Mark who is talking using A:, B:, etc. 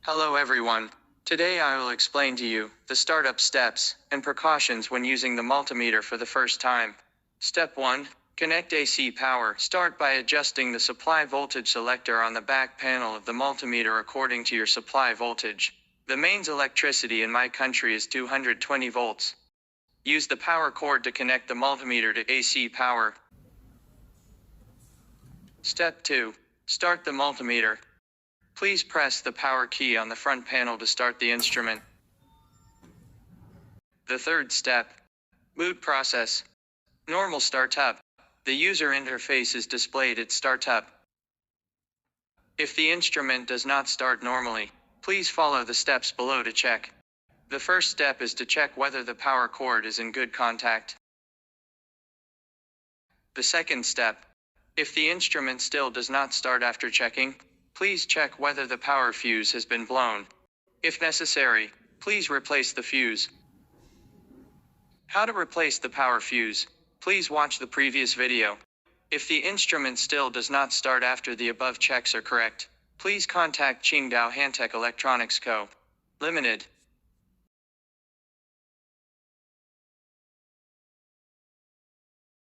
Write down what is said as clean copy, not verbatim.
A: Hello everyone. Today I will explain to you the startup steps and precautions when using the multimeter for the first time. Step 1. Connect AC power. Start by adjusting the supply voltage selector on the back panel of the multimeter according to your supply voltage. The mains electricity in my country is 220 volts. Use the power cord to connect the multimeter to AC power. Step 2. Start the multimeter. Please press the power key on the front panel to start the instrument. The third step. Boot process. Normal startup. The user interface is displayed at startup. If the instrument does not start normally, please follow the steps below to check. The first step is to check whether the power cord is in good contact. The second step. If the instrument still does not start after checking, please check whether the power fuse has been blown. If necessary, please replace the fuse. How to replace the power fuse? Please watch the previous video. If the instrument still does not start after the above checks are correct, please contact Qingdao Hantek Electronics Co. Limited